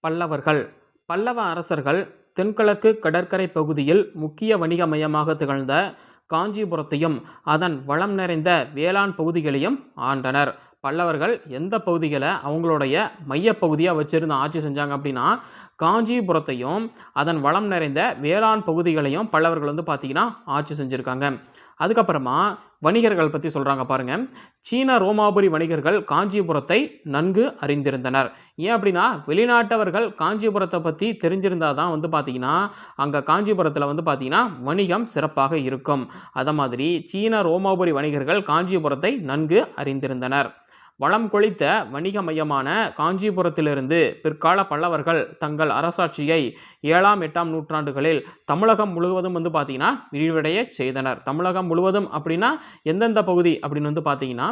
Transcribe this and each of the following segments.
பல்லவர்கள் பல்லவ அரசர்கள் தென்கிழக்கு கடற்கரை பகுதியில் முக்கிய வணிக மையமாக திகழ்ந்த காஞ்சிபுரத்தையும் அதன் வளம் நிறைந்த வேளாண் பகுதிகளையும் ஆண்டனர். பல்லவர்கள் எந்த பகுதிகளை அவங்களுடைய மையப்பகுதியாக வச்சுருந்து ஆட்சி செஞ்சாங்க அப்படின்னா, காஞ்சிபுரத்தையும் அதன் வளம் நிறைந்த வேளாண் பகுதிகளையும் பல்லவர்கள் பார்த்திங்கன்னா ஆட்சி செஞ்சுருக்காங்க. அதுக்கப்புறமா வணிகர்கள் பற்றி சொல்கிறாங்க பாருங்கள். சீன ரோமாபுரி வணிகர்கள் காஞ்சிபுரத்தை நன்கு அறிந்திருந்தனர். ஏன் அப்படின்னா, வெளிநாட்டவர்கள் காஞ்சிபுரத்தை பற்றி தெரிஞ்சிருந்தால் தான் பார்த்திங்கன்னா அங்கே காஞ்சிபுரத்தில் பார்த்திங்கன்னா வணிகம் சிறப்பாக இருக்கும். அதை மாதிரி சீன ரோமாபுரி வணிகர்கள் காஞ்சிபுரத்தை நன்கு அறிந்திருந்தனர். வளம் கொழித்த வணிக மையமான காஞ்சிபுரத்திலிருந்து பிற்கால பல்லவர்கள் தங்கள் அரசாட்சியை 7ஆம் 8ஆம் நூற்றாண்டுகளில் தமிழகம் முழுவதும் பார்த்திங்கன்னா விரிவடைய செய்தனர். தமிழகம் முழுவதும் அப்படின்னா எந்தெந்த பகுதி அப்படின்னு பார்த்திங்கன்னா,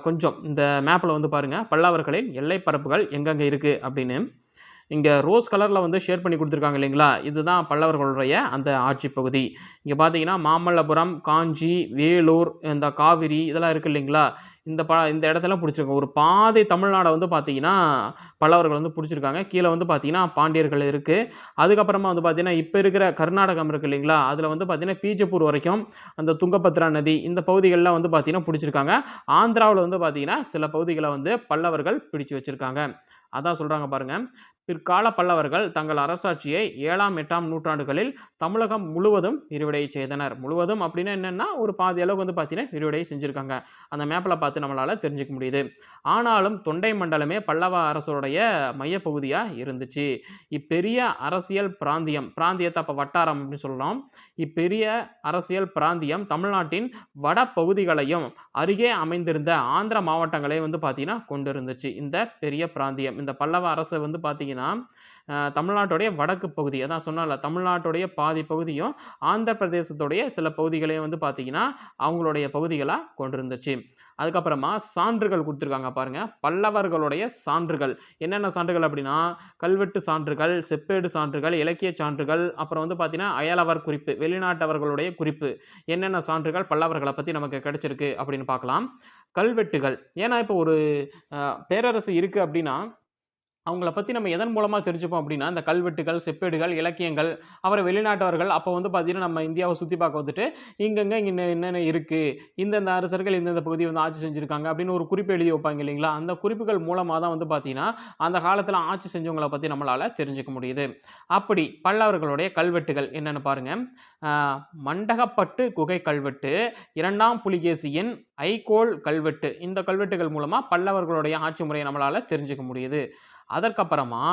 கொஞ்சம் இந்த மேப்பில் பாருங்கள் பல்லவர்களின் எல்லை பரப்புகள் எங்கெங்கே இருக்குது அப்படின்னு. இங்கே ரோஸ் கலரில் ஷேர் பண்ணி கொடுத்துருக்காங்க இல்லைங்களா, இதுதான் பல்லவர்களுடைய அந்த ஆட்சி பகுதி. இங்கே பார்த்தீங்கன்னா மாமல்லபுரம், காஞ்சி, வேலூர், இந்த காவிரி இதெல்லாம் இருக்குது இல்லைங்களா, இந்த இடத்தெல்லாம் பிடிச்சிருக்காங்க. ஒரு பாதி தமிழ்நாடை பார்த்தீங்கன்னா பல்லவர்கள் பிடிச்சிருக்காங்க. கீழே பார்த்தீங்கன்னா பாண்டியர்கள் இருக்குது. அதுக்கப்புறமா பார்த்தீங்கன்னா இப்போ இருக்கிற கர்நாடகம் இருக்குது இல்லைங்களா, அதில் பார்த்தீங்கன்னா பீஜப்பூர் வரைக்கும் அந்த துங்கபத்ரா நதி இந்த பகுதிகளெலாம் பார்த்தீங்கன்னா பிடிச்சிருக்காங்க. ஆந்திராவில் பார்த்தீங்கன்னா சில பகுதிகளை பல்லவர்கள் பிடிச்சு வச்சுருக்காங்க. அதான் சொல்கிறாங்க பாருங்கள். பிற்கால பல்லவர்கள் தங்கள் அரசாட்சியை 7ஆம் 8ஆம் நூற்றாண்டுகளில் தமிழகம் முழுவதும் விரிவடைய செய்தனர். முழுவதும் அப்படின்னா என்னென்னா ஒரு பாதி அளவுக்கு பார்த்தீங்கன்னா விரிவடைய செஞ்சுருக்காங்க. அந்த மேப்பில் பார்த்து நம்மளால் தெரிஞ்சுக்க முடியுது. ஆனாலும் தொண்டை மண்டலமே பல்லவ அரசுடைய மையப்பகுதியாக இருந்துச்சு. இப்பெரிய அரசியல் பிராந்தியத்தை அப்போ வட்டாரம் அப்படின்னு சொல்லலாம். இப்பெரிய அரசியல் பிராந்தியம் தமிழ்நாட்டின் வட பகுதிகளையும் அருகே அமைந்திருந்த ஆந்திர மாவட்டங்களையும் பார்த்தீங்கன்னா கொண்டு இருந்துச்சு. இந்த பெரிய பிராந்தியம் இந்த பல்லவ அரசு பார்த்தீங்கன்னா தமிழ்நாட்டுடைய வடக்கு பகுதி, அதான் சொன்னால தமிழ்நாட்டுடைய பாதி பகுதியும் ஆந்திர பிரதேசத்துடைய சில பகுதிகளையும் பார்த்தீங்கன்னா அவங்களுடைய பகுதிகளாக கொண்டிருந்துச்சு. அதுக்கப்புறமா சான்றுகள் கொடுத்துருக்காங்க பாருங்கள். பல்லவர்களுடைய சான்றுகள் என்னென்ன சான்றுகள் அப்படின்னா, கல்வெட்டு சான்றுகள், செப்பேடு சான்றுகள், இலக்கிய சான்றுகள், அப்புறம் பார்த்தீங்கன்னா அயலவர் குறிப்பு, வெளிநாட்டவர்களுடைய குறிப்பு, என்னென்ன சான்றுகள் பல்லவர்களை பற்றி நமக்கு கிடைச்சிருக்கு அப்படின்னு பார்க்கலாம். கல்வெட்டுகள், ஏன்னா இப்போ ஒரு பேரரசு இருக்குது அப்படின்னா அவங்கள பற்றி நம்ம எதன் மூலமாக தெரிஞ்சுப்போம் அப்படின்னா, இந்த கல்வெட்டுகள், செப்பேடுகள், இலக்கியங்கள், அப்புறம் வெளிநாட்டவர்கள் அப்போ பார்த்தீங்கன்னா நம்ம இந்தியாவை சுற்றி பார்க்க இங்கே என்னென்ன இருக்குது, இந்தந்த அரசர்கள் இந்தந்த பகுதியை ஆட்சி செஞ்சுருக்காங்க அப்படின்னு ஒரு குறிப்பு எழுதி வைப்பாங்க இல்லைங்களா, அந்த குறிப்புகள் மூலமாக தான் பார்த்தீங்கன்னா அந்த காலத்தில் ஆட்சி செஞ்சவங்களை பற்றி நம்மளால் தெரிஞ்சுக்க முடியுது. அப்படி பல்லவர்களுடைய கல்வெட்டுகள் என்னென்னு பாருங்கள். மண்டகப்பட்டு குகை கல்வெட்டு, 2ஆம் புலிகேசியின் ஐகோல் கல்வெட்டு, இந்த கல்வெட்டுகள் மூலமாக பல்லவர்களுடைய ஆட்சி முறையை நம்மளால் தெரிஞ்சுக்க முடியுது. அதற்கப்புறமா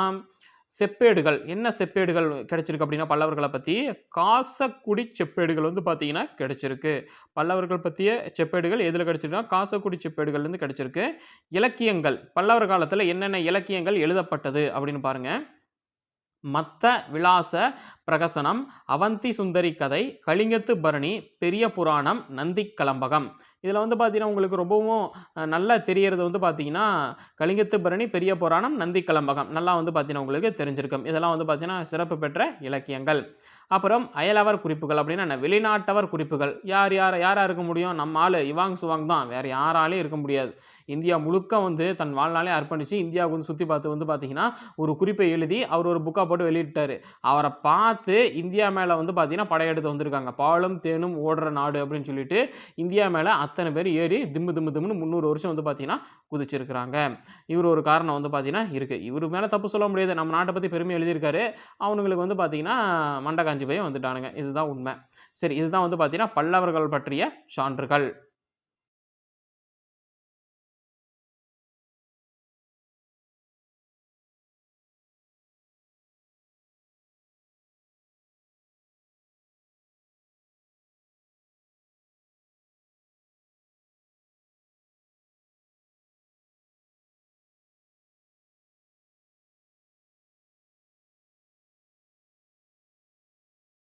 செப்பேடுகள், என்ன செப்பேடுகள் கிடைச்சிருக்கு அப்படின்னா பல்லவர்களை பற்றி காசக்குடி செப்பேடுகள் பார்த்தீங்கன்னா கிடைச்சிருக்கு. பல்லவர்கள் பற்றிய செப்பேடுகள் எதில் கிடைச்சிருக்குன்னா காசக்குடி செப்பேடுகள்லேருந்து கிடைச்சிருக்கு. இலக்கியங்கள், பல்லவர் காலத்தில் என்னென்ன இலக்கியங்கள் எழுதப்பட்டது அப்படின்னு பாருங்கள். மத்த விலாச பிரகசனம், அவந்தி சுந்தரி கதை, கலிங்கத்து பரணி, பெரிய புராணம், நந்தி கலம்பகம். இதில் பார்த்தீங்கன்னா உங்களுக்கு ரொம்பவும் நல்லா தெரியறது பார்த்தீங்கன்னா கலிங்கத்து பரணி, பெரிய புராணம், நந்தி கலம்பகம் நல்லா பார்த்தீங்கன்னா உங்களுக்கு தெரிஞ்சிருக்கும். இதெல்லாம் பார்த்தீங்கன்னா சிறப்பு பெற்ற இலக்கியங்கள். அப்புறம் அயலவர் குறிப்புகள் அப்படின்னா வெளிநாட்டவர் குறிப்புகள், யார் இருக்க முடியும், நம்ம ஆள் இவாங் சுவாங் தான், வேறு யாராலையும் இருக்க முடியாது. இந்தியா முழுக்க தன் வாழ்நாளே அர்ப்பணித்து இந்தியாவுக்கு சுற்றி பார்த்து பார்த்தீங்கன்னா ஒரு குறிப்பை எழுதி அவர் ஒரு புக்காக போட்டு வெளியிட்டார். அவரை பார்த்து இந்தியா மேலே பார்த்தீங்கன்னா படையெடுத்து வந்திருக்காங்க. பாலும் தேனும் ஓடுற நாடு அப்படின்னு சொல்லிட்டு இந்தியா மேலே அத்தனை பேர் ஏறி திம்முன்னு 300 வருஷம் பார்த்தீங்கன்னா குதிச்சிருக்கிறாங்க. இவர் ஒரு காரணம் பார்த்தீங்கன்னா இருக்குது. இவர் மேலே தப்பு சொல்ல முடியாது, நம்ம நாட்டை பற்றி பெருமை எழுதியிருக்காரு. அவனுங்களுக்கு பார்த்தீங்கன்னா மண்டை காஞ்சி போய் வந்துட்டானுங்க. இதுதான் உண்மை. சரி, இதுதான் பார்த்தீங்கன்னா பல்லவர்கள் பற்றிய சான்றுகள்.